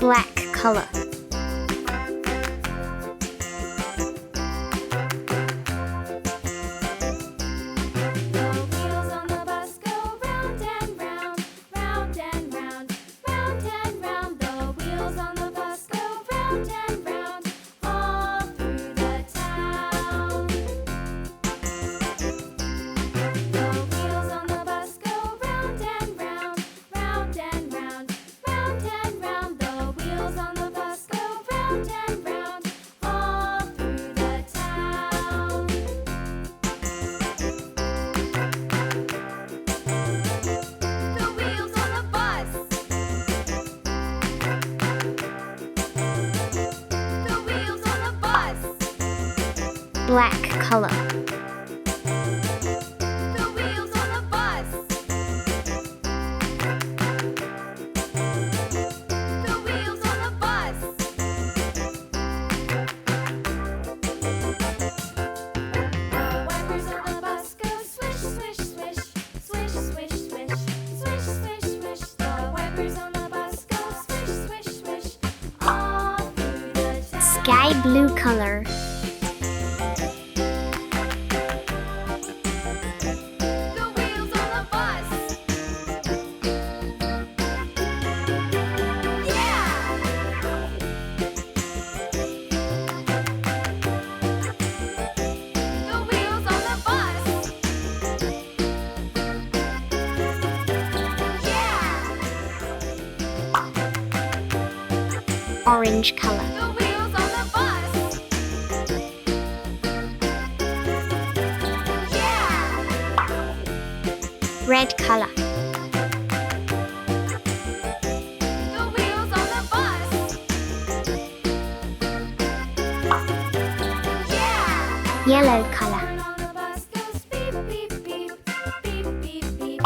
black color. Black color. The wheels on the bus. The wheels on the bus. The wipers on the bus go swish, swish, swish, swish, swish, swish, swish, swish, swish. The wipers on the bus go swish, swish, swish, all through the town. Sky blue color. Orange color. The wheels on the bus. Yeah. Red color. The wheels on the bus. Yeah. Yellow color. On the bus goes beep, beep, beep, beep, beep, beep,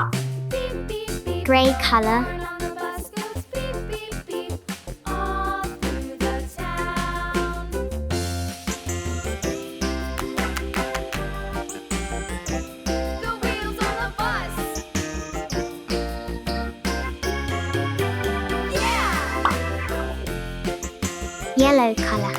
beep, beep, beep. Gray color. On the bus goes beep, beep, beep, all through the town. The wheels on the bus. Yeah. Yellow color.